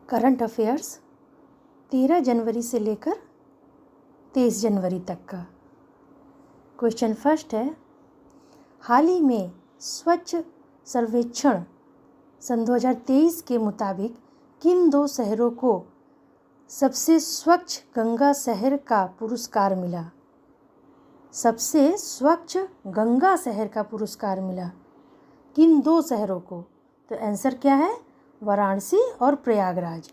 Current affairs 13 जनवरी से लेकर 23 जनवरी तक का। क्वेश्चन फर्स्ट है, हाल ही में स्वच्छ सर्वेक्षण सन 2023 के मुताबिक किन दो शहरों को सबसे स्वच्छ गंगा शहर का पुरस्कार मिला? सबसे स्वच्छ गंगा शहर का पुरस्कार मिला किन दो शहरों को? तो आंसर क्या है? वाराणसी और प्रयागराज।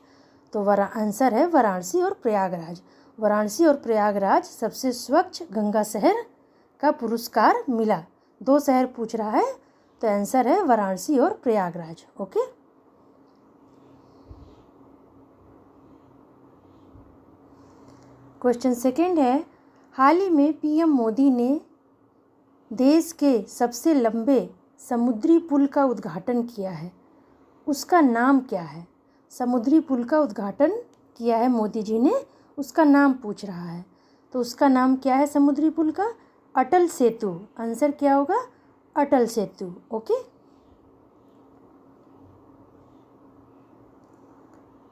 तो आंसर है वाराणसी और प्रयागराज। वाराणसी और प्रयागराज सबसे स्वच्छ गंगा शहर का पुरस्कार मिला। दो शहर पूछ रहा है तो आंसर है वाराणसी और प्रयागराज। ओके। क्वेश्चन सेकंड है, हाल ही में पीएम मोदी ने देश के सबसे लंबे समुद्री पुल का उद्घाटन किया है, उसका नाम क्या है? समुद्री पुल का उद्घाटन किया है मोदी जी ने, उसका नाम पूछ रहा है। तो उसका नाम क्या है समुद्री पुल का? अटल सेतु। आंसर क्या होगा? Atal Setu. Okay.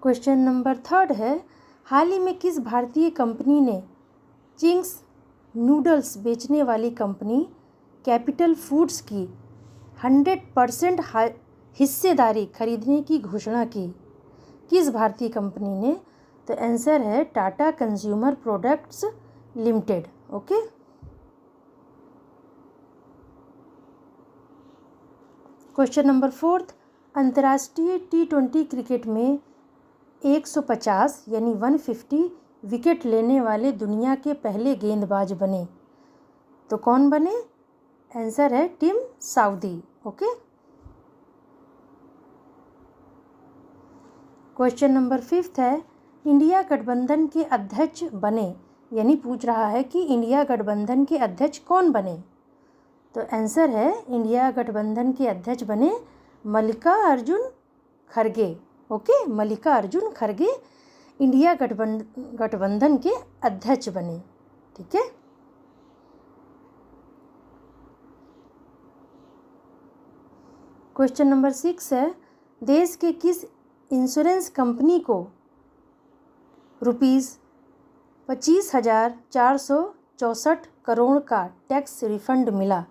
Question number third है, हाल ही में किस भारतीय कंपनी ने चिंग्स नूडल्स बेचने वाली कंपनी कैपिटल फूड्स की 100% हिस्सेदारी खरीदने की घोषणा की? किस भारतीय कंपनी ने? तो आंसर है Tata consumer products limited. Okay. Question number fourth, अंतर्राष्ट्रीय T20 क्रिकेट में 150 यानी 150 विकेट लेने वाले दुनिया के पहले गेंदबाज बने। तो कौन बने? आंसर है Tim Southee. Okay. Question number fifth है, इंडिया गठबंधन के अध्यक्ष बने, यानी पूछ रहा है कि इंडिया गठबंधन के अध्यक्ष कौन बने? तो आंसर है इंडिया गठबंधन के अध्यक्ष बने मल्लिकार्जुन खड़गे। ओके, मल्लिकार्जुन खड़गे इंडिया गठबंधन के अध्यक्ष बने। ठीक है। क्वेश्चन नंबर 6 है, देश के किस इंश्योरेंस कंपनी को ₹25,464 करोड़ का टैक्स रिफंड मिला,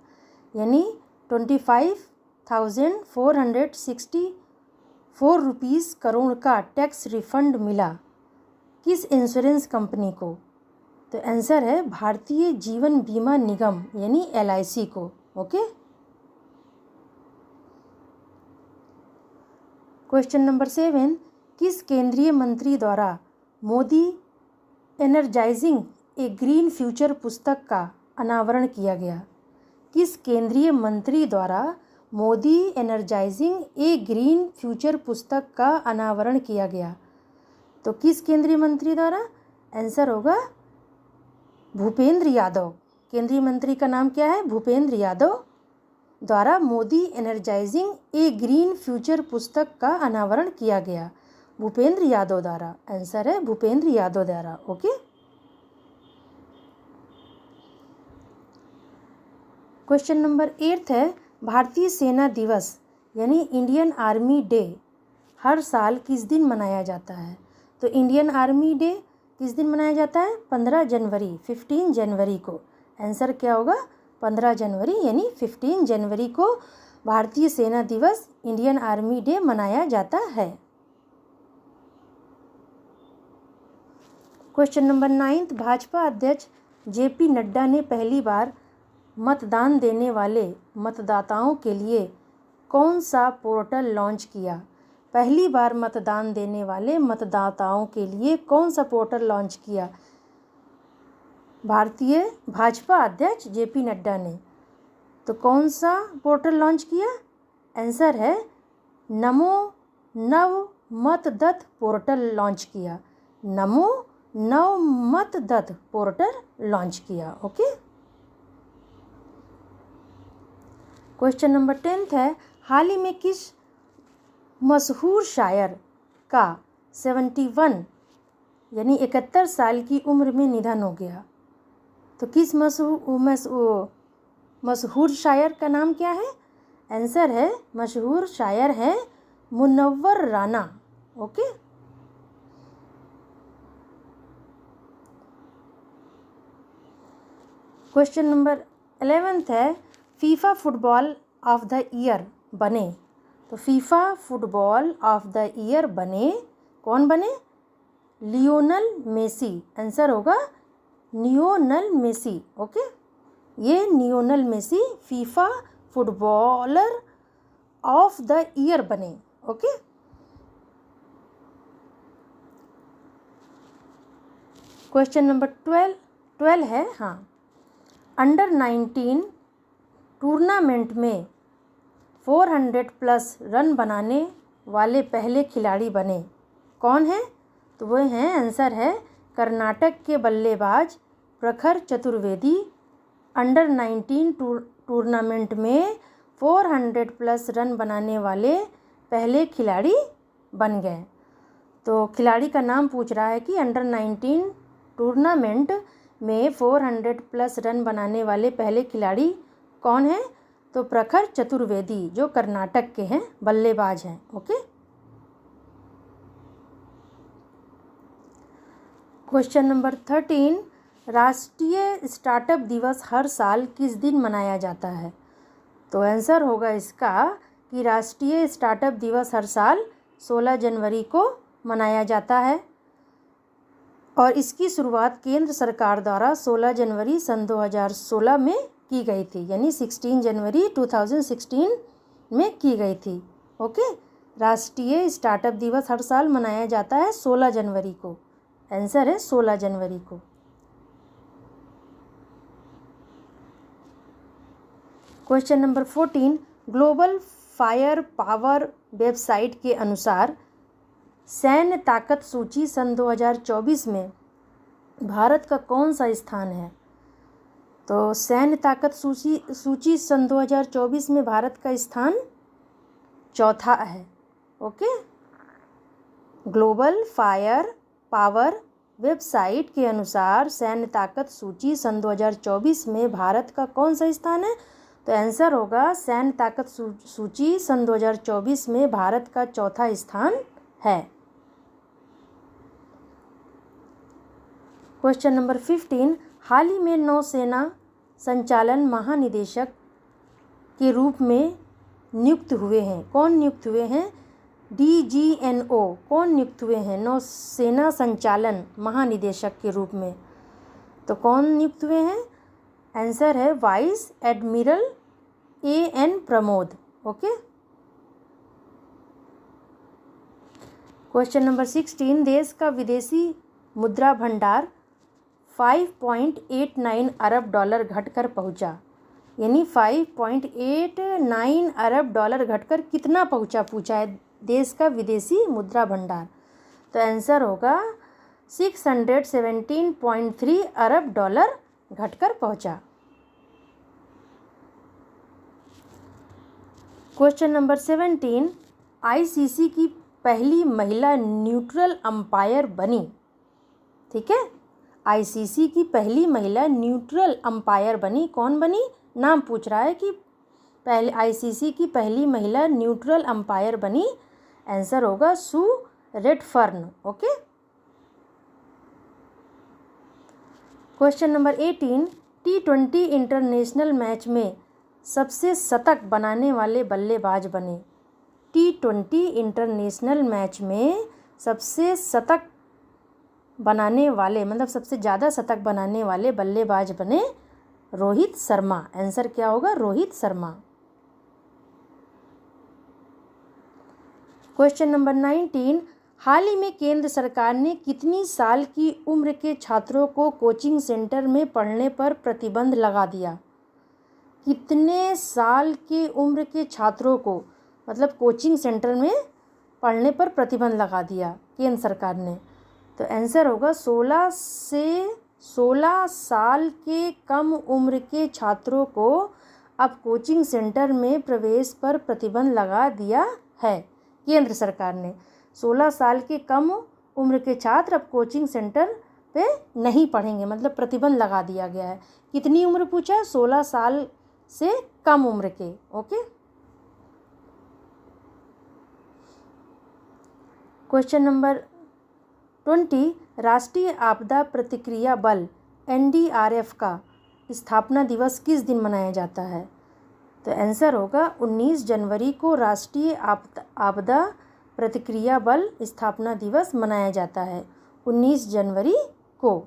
यानी 25,464 रुपीज़ करोड़ का टैक्स रिफंड मिला? किस इंश्योरेंस कंपनी को? तो आंसर है भारतीय जीवन बीमा निगम यानी LIC को। ओके। क्वेश्चन नंबर 7, किस केंद्रीय मंत्री द्वारा मोदी एनर्जाइजिंग ए ग्रीन फ्यूचर पुस्तक का अनावरण किया गया? किस केंद्रीय मंत्री द्वारा मोदी एनर्जाइजिंग ए ग्रीन फ्यूचर पुस्तक का अनावरण किया गया? तो किस केंद्रीय मंत्री द्वारा? आंसर होगा भूपेंद्र यादव। केंद्रीय मंत्री का नाम क्या है? भूपेंद्र यादव द्वारा मोदी एनर्जाइजिंग ए ग्रीन फ्यूचर पुस्तक का अनावरण किया गया। भूपेंद्र यादव द्वारा। आंसर है भूपेंद्र यादव द्वारा। ओके। क्वेश्चन नंबर 8 है, भारतीय सेना दिवस यानी इंडियन आर्मी डे हर साल किस दिन मनाया जाता है? तो इंडियन आर्मी डे किस दिन मनाया जाता है? 15 जनवरी 15 जनवरी को। आंसर क्या होगा? 15 जनवरी यानी 15 जनवरी को भारतीय सेना दिवस इंडियन आर्मी डे मनाया जाता है। क्वेश्चन नंबर 9, भाजपा अध्यक्ष JP नड्डा ने पहली बार मतदान देने वाले मतदाताओं के लिए कौन सा पोर्टल लॉन्च किया? पहली बार मतदान देने वाले मतदाताओं के लिए कौन सा पोर्टल लॉन्च किया भारतीय भाजपा अध्यक्ष JP नड्डा ने? तो कौन सा पोर्टल लॉन्च किया? आंसर है नमो नव मतदत्त पोर्टल लॉन्च किया। नमो नव मतदत्त पोर्टल लॉन्च किया। ओके। क्वेश्चन नंबर 10 है, हाल ही में किस मशहूर शायर का 71 यानी 71 साल की उम्र में निधन हो गया? तो किस मशहूर शायर का नाम क्या है? आंसर है मशहूर शायर है Munawwar Rana. Okay. Question number 11 है FIFA football of the year बने। तो FIFA football of the year बने, कौन बने? Lionel Messi. आंसर होगा लियोनल मेसी। ओके, ये Lionel Messi FIFA footballer of the year बने। ओके, क्वेश्चन नंबर 12 है, हाँ, अंडर 19 टूर्नामेंट में 400 प्लस रन बनाने वाले पहले खिलाड़ी बने, कौन है? तो वो हैं, आंसर है कर्नाटक के बल्लेबाज प्रखर चतुर्वेदी। अंडर 19 टूर्नामेंट में 400 प्लस रन बनाने वाले पहले खिलाड़ी बन गए। तो खिलाड़ी का नाम पूछ रहा है कि अंडर 19 टूर्नामेंट में 400 प्लस रन बनाने वाले पहले खिलाड़ी कौन है? तो प्रखर चतुर्वेदी, जो कर्नाटक के हैं, बल्लेबाज हैं। ओके, क्वेश्चन नंबर 13, राष्ट्रीय स्टार्टअप दिवस हर साल किस दिन मनाया जाता है? तो आंसर होगा इसका कि राष्ट्रीय स्टार्टअप दिवस हर साल 16 जनवरी को मनाया जाता है और इसकी शुरुआत केंद्र सरकार द्वारा 16 जनवरी सन 2016 में की गई थी, यानी 16 जनवरी 2016 में की गई थी। ओके, राष्ट्रीय स्टार्टअप दिवस हर साल मनाया जाता है 16 जनवरी को। आंसर है 16 जनवरी को। Question number 14, global fire power website के अनुसार सैन्य ताकत सूची सन 2024 में भारत का कौन सा स्थान है? तो सैन्य ताकत सूची सन 2024 में भारत का स्थान चौथा है। Okay, global fire power website के अनुसार सैन्य ताकत सूची सन 2024 में भारत का कौन सा स्थान है? तो आंसर होगा सैन्य ताकत सूची सन 2024 में भारत का चौथा स्थान है। क्वेश्चन नंबर 15, हाल ही में नौसेना संचालन महानिदेशक के रूप में नियुक्त हुए हैं, कौन नियुक्त हुए हैं? DGNO कौन नियुक्त हुए हैं नौसेना संचालन महानिदेशक के रूप में? तो कौन नियुक्त हुए हैं? आंसर है vice admiral AN Pramod. Okay, question number 16, देश का विदेशी मुद्रा भंडार 5.89 अरब डॉलर घटकर पहुंचा, यानी 5.89 अरब डॉलर घटकर कितना पूछा है देश का विदेशी मुद्रा भंडार? तो आंसर होगा 617.3 अरब डॉलर घटकर पहुंचा। क्वेश्चन नंबर 17, ICC की पहली महिला न्यूट्रल अंपायर बनी। ठीक है, ICC की पहली महिला न्यूट्रल अंपायर बनी, कौन बनी? नाम पूछ रहा है कि पहले ICC की पहली महिला न्यूट्रल अंपायर बनी। आंसर होगा Sue Redfern. Okay, question number 18, T20 international match में सबसे शतक बनाने वाले बल्लेबाज बने। T20 इंटरनेशनल मैच में सबसे शतक बनाने वाले, मतलब सबसे ज़्यादा शतक बनाने वाले बल्लेबाज बने रोहित शर्मा। आंसर क्या होगा? रोहित शर्मा। क्वेश्चन नंबर 19, हाल ही में केंद्र सरकार ने कितनी साल की उम्र के छात्रों को कोचिंग सेंटर में पढ़ने पर प्रतिबंध लगा दिया? कितने साल के उम्र के छात्रों को, मतलब कोचिंग सेंटर में पढ़ने पर प्रतिबंध लगा दिया केंद्र सरकार ने? तो आंसर होगा 16 साल के कम उम्र के छात्रों को अब कोचिंग सेंटर में प्रवेश पर प्रतिबंध लगा दिया है केंद्र सरकार ने। 16 साल के कम उम्र के छात्र अब कोचिंग सेंटर पे नहीं पढ़ेंगे, मतलब प्रतिबंध लगा दिया गया है। कितनी उम्र पूछा है? 16 साल से कम उम्र के। ओके, क्वेश्चन नंबर 20, राष्ट्रीय आपदा प्रतिक्रिया बल NDRF का स्थापना दिवस किस दिन मनाया जाता है? तो आंसर होगा 19 जनवरी को राष्ट्रीय आपदा प्रतिक्रिया बल स्थापना दिवस मनाया जाता है, 19 जनवरी को।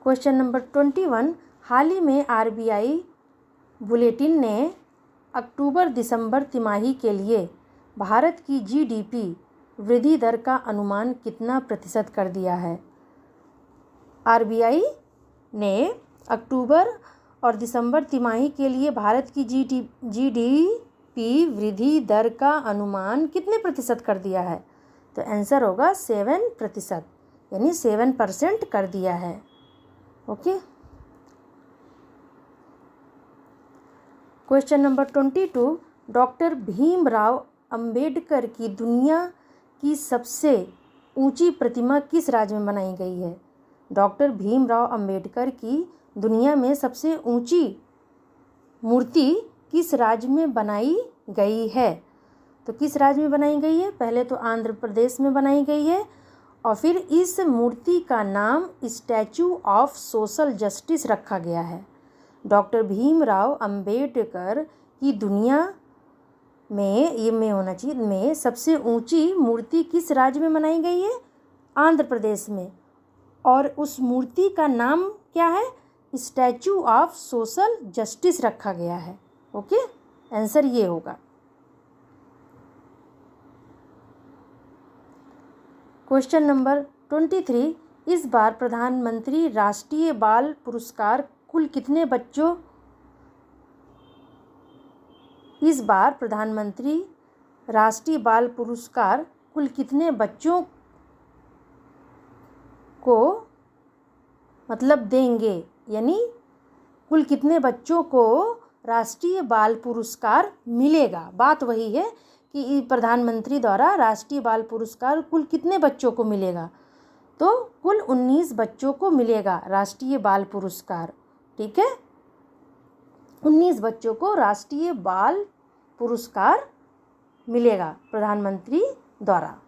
क्वेश्चन नंबर 21, हाल ही में RBI बुलेटिन ने अक्टूबर-दिसंबर तिमाही के लिए भारत की GDP वृद्धि दर का अनुमान कितना प्रतिशत कर दिया है? RBI ने अक्टूबर और दिसंबर तिमाही के लिए भारत की GDP वृद्धि दर का अनुमान कितने प्रतिशत कर दिया है? तो आंसर होगा 7%, यानी 7% कर दिया है। Okay. Question number 22, doctor Bhimrao Ambedkar की दुनिया की सबसे ऊंची प्रतिमा किस राज्य में बनाई गई है? डॉक्टर भीमराव अंबेडकर की दुनिया में सबसे ऊंची मूर्ति किस राज्य में बनाई गई है? तो किस राज्य में बनाई गई है? पहले तो आंध्र प्रदेश में बनाई गई है और फिर इस मूर्ति का नाम स्टैचू ऑफ सोशल जस्टिस रखा गया है। डॉक्टर भीमराव अंबेडकर की दुनिया में ये में होना चाहिए में सबसे ऊंची मूर्ति किस राज्य में बनाई गई है? आंध्र प्रदेश में। और उस मूर्ति का नाम क्या है? स्टैचू ऑफ सोशल जस्टिस रखा गया है। ओके, आंसर ये होगा। क्वेश्चन नंबर 23, इस बार प्रधानमंत्री राष्ट्रीय बाल पुरस्कार कुल कितने बच्चों इस बार प्रधानमंत्री राष्ट्रीय बाल पुरस्कार कुल कितने बच्चों को मतलब देंगे, यानी कुल कितने बच्चों को राष्ट्रीय बाल पुरस्कार मिलेगा। बात वही है कि प्रधानमंत्री द्वारा राष्ट्रीय बाल पुरस्कार कुल कितने बच्चों को मिलेगा? तो कुल 19 बच्चों को मिलेगा राष्ट्रीय बाल पुरस्कार। ठीक है, 19 बच्चों को राष्ट्रीय बाल पुरस्कार मिलेगा प्रधानमंत्री द्वारा।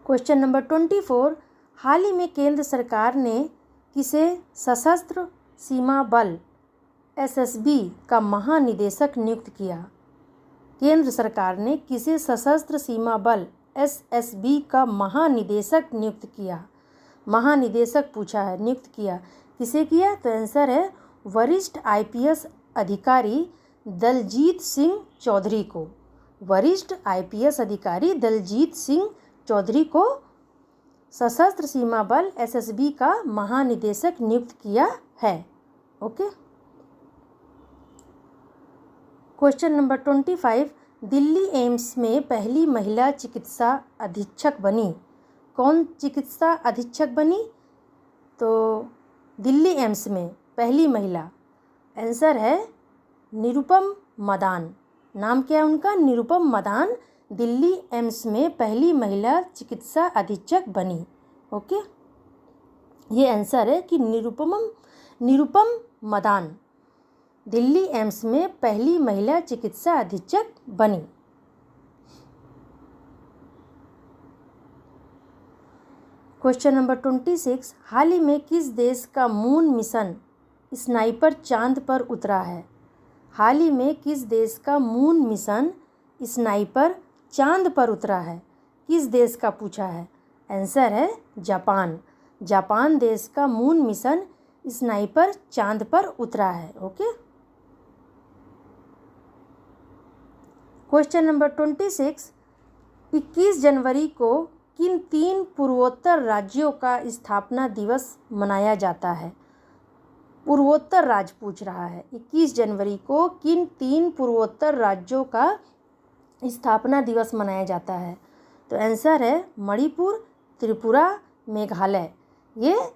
क्वेश्चन नंबर 24, हाल ही में केंद्र सरकार ने किसे सशस्त्र सीमा बल SSB का महानिदेशक नियुक्त किया? केंद्र सरकार ने किसे सशस्त्र सीमा बल SSB का महानिदेशक नियुक्त किया? महानिदेशक पूछा है, नियुक्त किया किसे किया? तो आंसर है वरिष्ठ IPS अधिकारी दलजीत सिंह चौधरी को। वरिष्ठ IPS अधिकारी दलजीत सिंह चौधरी को सशस्त्र सीमा बल SSB का महानिदेशक नियुक्त किया है। Okay. Question number 25, Delhi AIIMS में पहली महिला चिकित्सा अधीक्षक बनी। कौन चिकित्सा अधीक्षक बनी? तो दिल्ली एम्स में पहली महिला, आंसर है निरुपम मदान। नाम क्या है उनका? निरुपम मदान दिल्ली एम्स में पहली महिला चिकित्सा अधीक्षक बनी। ओके, ये आंसर है कि निरुपम मदान दिल्ली एम्स में पहली महिला चिकित्सा अधीक्षक बनी। क्वेश्चन नंबर 26, हाल ही में किस देश का मून मिशन स्नाइपर चांद पर उतरा है? हाल ही में किस देश का मून मिशन स्नाइपर चांद पर उतरा है? किस देश का पूछा है? आंसर है जापान। जापान देश का मून मिशन स्नाइपर चांद पर उतरा है। ओके। क्वेश्चन नंबर 26, 21 जनवरी को किन 3 पूर्वोत्तर राज्यों का स्थापना दिवस मनाया जाता है? पूर्वोत्तर राज्य पूछ रहा है। 21 जनवरी को किन 3 पूर्वोत्तर राज्यों का स्थापना दिवस मनाया जाता है? तो आंसर है मणिपुर, त्रिपुरा, मेघालय। ये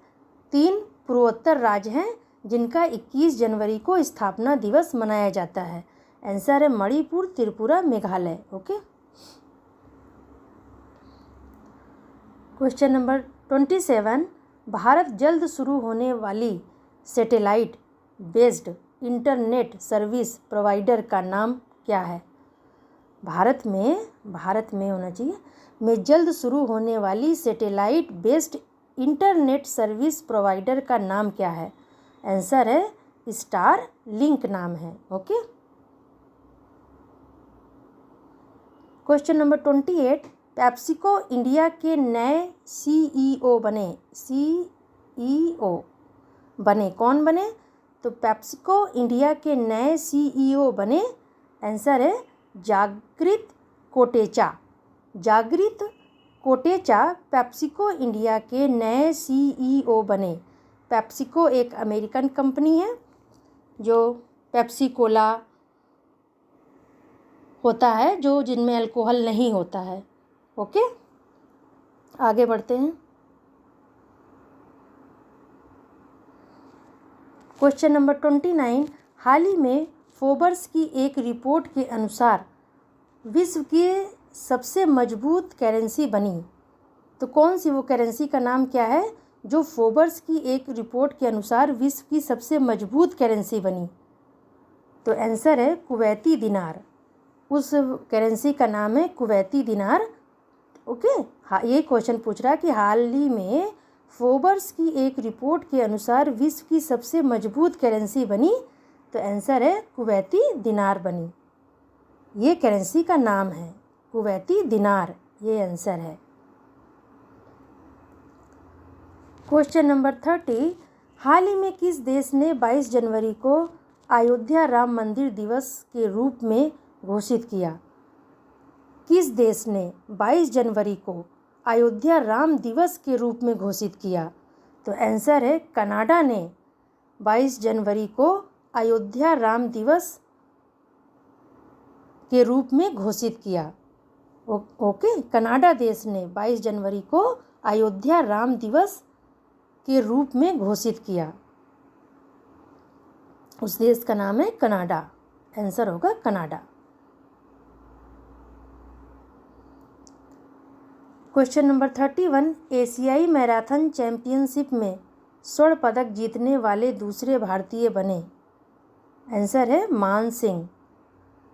3 पूर्वोत्तर राज्य हैं जिनका 21 जनवरी को स्थापना दिवस मनाया जाता है। आंसर है Manipur, Tripura, Meghalaya. Okay. Question number 27, Bharat जल्द शुरू होने वाली satellite based internet service provider का नाम क्या है? भारत में होना चाहिए, में जल्द शुरू होने वाली satellite based internet service provider का नाम क्या है? आंसर है स्टार लिंक नाम है। Okay. Question number 28, PepsiCo India के नए सीईओ बने, कौन बने? तो पेप्सिको इंडिया के नए सीईओ बने, आंसर है जागृत कोटेचा पेप्सिको इंडिया के नए सीईओ बने। पेप्सिको एक अमेरिकन कंपनी है जो पेप्सी कोला होता है, जो जिनमें अल्कोहल नहीं होता है। ओके, आगे बढ़ते हैं। क्वेश्चन नंबर 29, हाल ही में फोर्ब्स की एक रिपोर्ट के अनुसार विश्व की सबसे मजबूत करेंसी बनी। तो कौन सी वो करेंसी का नाम क्या है जो फोर्ब्स की एक रिपोर्ट के अनुसार विश्व की सबसे मजबूत करेंसी बनी? तो आंसर है कुवैती दिनार। उस करेंसी का नाम है कुवैती दिनार। ओके, हाँ, ये क्वेश्चन पूछ रहा है कि हाल ही में फोर्ब्स की एक रिपोर्ट के अनुसार विश्व की सबसे मजबूत करेंसी बनी। तो आंसर है कुवैती दिनार बनी। ये करेंसी का नाम है कुवैती दिनार, ये आंसर है। क्वेश्चन नंबर 30, हाल ही में किस देश ने 22 जनवरी को अयोध्या राम मंदिर दिवस के रूप में घोषित किया? किस देश ने 22 जनवरी को अयोध्या राम दिवस के रूप में घोषित किया? तो आंसर है कनाडा ने 22 जनवरी को अयोध्या राम दिवस के रूप में घोषित किया। ओके, कनाडा देश ने 22 जनवरी को अयोध्या राम दिवस के रूप में घोषित किया। उस देश का नाम है कनाडा। आंसर होगा कनाडा। क्वेश्चन नंबर 31, एशियाई मैराथन चैंपियनशिप में स्वर्ण पदक जीतने वाले दूसरे भारतीय बने। आंसर है मान सिंह।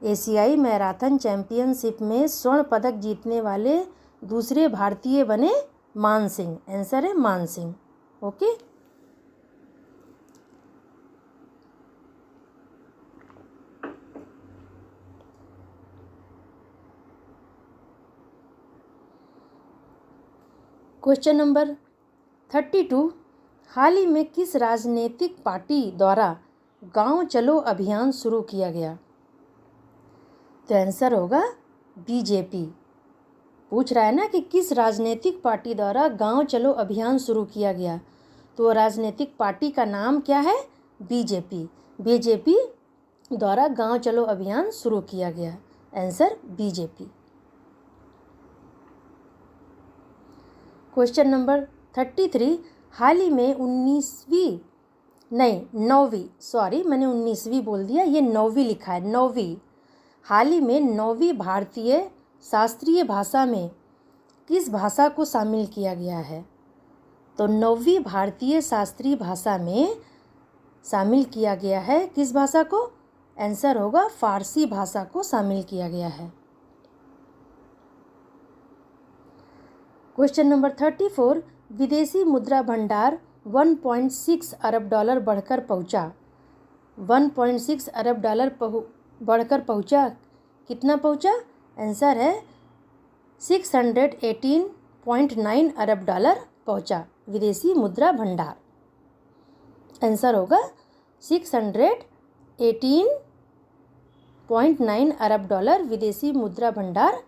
एशियाई मैराथन चैंपियनशिप में स्वर्ण पदक जीतने वाले दूसरे भारतीय बने मान सिंह। आंसर है मान सिंह। ओके, क्वेश्चन नंबर 32, हाल ही में किस राजनीतिक पार्टी द्वारा गांव चलो अभियान शुरू किया गया? तो आंसर होगा बीजेपी। पूछ रहा है ना कि किस राजनीतिक पार्टी द्वारा गांव चलो अभियान शुरू किया गया, तो राजनीतिक पार्टी का नाम क्या है? बीजेपी। बीजेपी द्वारा गांव चलो अभियान शुरू किया गया। Answer BJP. क्वेश्चन नंबर 33, हाल ही में 9वीं बोल दिया, ये 9वीं लिखा है, 9वीं। हाल ही में 9वीं भारतीय शास्त्रीय भाषा में किस भाषा को शामिल किया गया है? तो 9वीं भारतीय शास्त्रीय भाषा में शामिल किया गया है किस भाषा को? आंसर होगा फारसी भाषा को शामिल किया गया है। क्वेश्चन नंबर 34, विदेशी मुद्रा भंडार 1.6 अरब डॉलर बढ़कर पहुंचा। 1.6 अरब डॉलर बढ़कर पहुंचा, कितना पहुंचा? आंसर है 618.9 अरब डॉलर पहुंचा विदेशी मुद्रा भंडार। आंसर होगा 618.9 अरब डॉलर विदेशी मुद्रा भंडार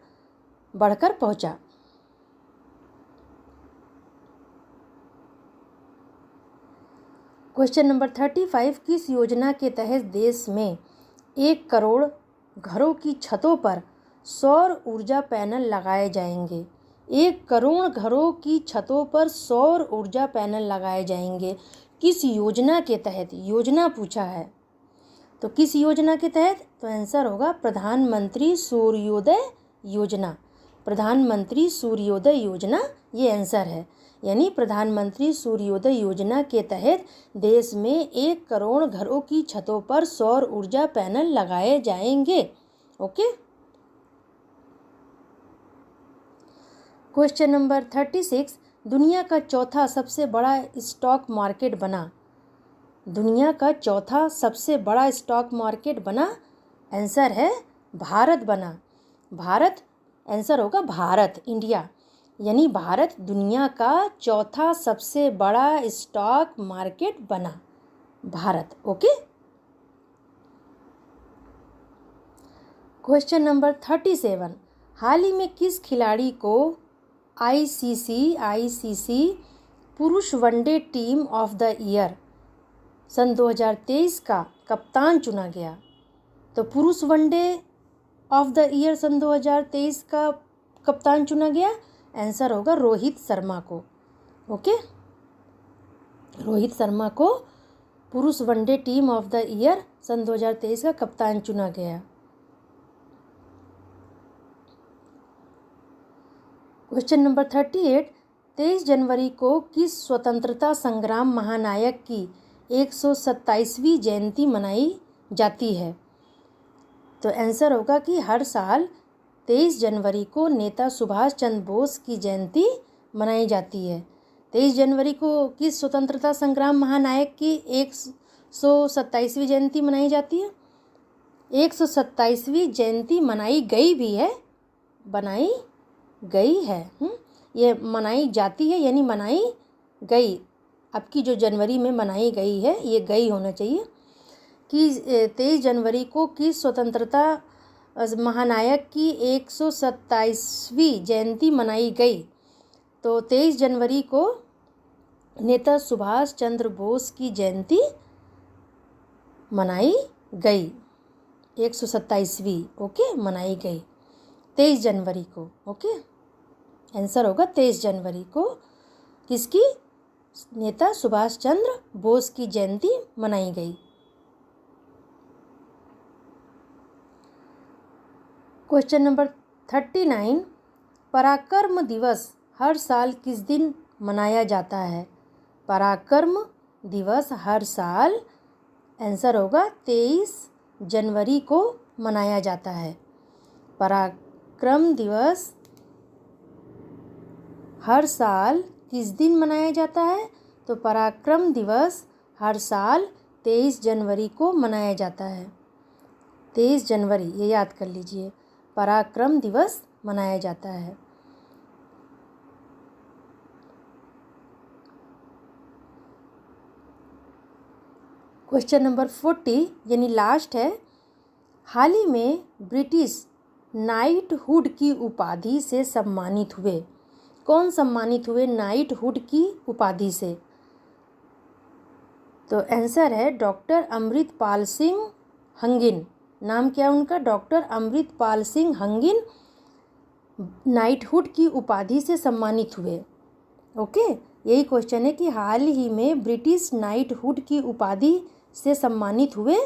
बढ़कर पहुंचा। क्वेश्चन नंबर 35, किस योजना के तहत देश में 1 करोड़ घरों की छतों पर सौर ऊर्जा पैनल लगाए जाएंगे? 1 करोड़ घरों की छतों पर सौर ऊर्जा पैनल लगाए जाएंगे। किस योजना के तहत? योजना पूछा है, तो किस योजना के तहत? तो आंसर होगा प्रधानमंत्री सूर्योदय योजना। प्रधानमंत्री सूर्योदय योजना, ये आंसर है। यानी प्रधानमंत्री सूर्योदय योजना के तहत देश में 1 करोड़ घरों की छतों पर सौर ऊर्जा पैनल लगाए जाएंगे। ओके, क्वेश्चन नंबर 36, दुनिया का चौथा सबसे बड़ा स्टॉक मार्केट बना। दुनिया का चौथा सबसे बड़ा स्टॉक मार्केट बना, आंसर है भारत बना। भारत, आंसर होगा भारत, इंडिया, यानी भारत दुनिया का चौथा सबसे बड़ा स्टॉक मार्केट बना, भारत। ओके। क्वेश्चन नंबर 37, हाल ही में किस खिलाड़ी को आईसीसी पुरुष one day team of the year सन 2023 का कप्तान चुना गया? तो पुरुष वनडे ऑफ द ईयर सन 2023 का कप्तान चुना गया, आंसर होगा रोहित शर्मा को। ओके, रोहित शर्मा को पुरुष one day team of the year सन 2023 का कप्तान चुना गया। क्वेश्चन नंबर 38, 23 जनवरी को किस स्वतंत्रता संग्राम महानायक की 127वीं जयंती मनाई जाती है? तो आंसर होगा कि हर साल 23 जनवरी को नेता सुभाष चंद्र बोस की जयंती मनाई जाती है। 23 जनवरी को किस स्वतंत्रता संग्राम महानायक की 127वीं जयंती मनाई जाती है? 127वीं जयंती मनाई गई भी है, बनाई गई है। ये मनाई जाती है यानी मनाई गई। अब की जो जनवरी में मनाई गई है, ये गई होना चाहिए। कि 23 जनवरी को किस स्वतंत्रता महानायक की 127वीं जयंती मनाई गई? तो 23 जनवरी को नेता सुभाष चंद्र बोस की जयंती मनाई गई, 127वीं। ओके, मनाई गई 23 जनवरी को। ओके, आंसर होगा 23 जनवरी को किसकी? नेता सुभाष चंद्र बोस की जयंती मनाई गई। क्वेश्चन नंबर 39, पराक्रम दिवस हर साल किस दिन मनाया जाता है? पराक्रम दिवस हर साल, आंसर होगा 23 जनवरी को मनाया जाता है। पराक्रम दिवस हर साल किस दिन मनाया जाता है? तो पराक्रम दिवस हर साल 23 जनवरी को मनाया जाता है। 23 जनवरी, ये याद कर लीजिए, पराक्रम दिवस मनाया जाता है। क्वेश्चन नंबर 40 यानी लास्ट है, हाल ही में ब्रिटिश नाइटहुड की उपाधि से सम्मानित हुए। कौन सम्मानित हुए नाइटहुड की उपाधि से? तो आंसर है डॉक्टर अमृतपाल सिंह हंगिन। नाम क्या उनका? डॉक्टर अमृतपाल सिंह हंगिन नाइटहुड की उपाधि से सम्मानित हुए। ओके, यही क्वेश्चन है कि हाल ही में ब्रिटिश नाइटहुड की उपाधि से सम्मानित हुए।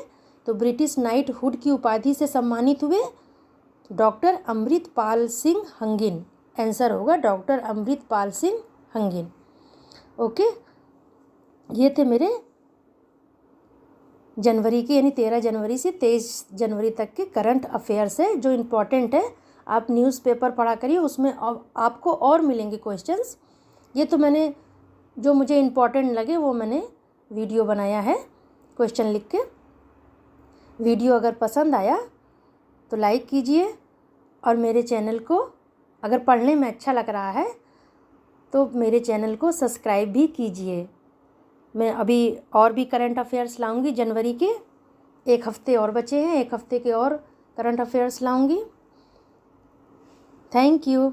तो ब्रिटिश नाइटहुड की उपाधि से सम्मानित हुए डॉक्टर अमृतपाल सिंह हंगिन, आंसर होगा डॉक्टर अमृतपाल सिंह हंगिन। ओके, ये थे मेरे जनवरी के यानी 13 जनवरी से 23 जनवरी तक के करंट अफेयर्स है जो इम्पॉर्टेंट है। आप न्यूज़पेपर पढ़ा करिए, उसमें आपको और मिलेंगे क्वेश्चंस। ये तो मैंने जो मुझे इम्पॉर्टेंट लगे वो मैंने वीडियो बनाया है क्वेश्चन लिख के। वीडियो अगर पसंद आया तो लाइक कीजिए और मेरे चैनल को, अगर पढ़ने में अच्छा लग रहा है तो मेरे चैनल को सब्सक्राइब भी कीजिए। मैं अभी और भी करंट अफेयर्स लाऊंगी जनवरी के। एक हफ़्ते और बचे हैं, एक हफ़्ते के और करंट अफेयर्स लाऊंगी। Thank you.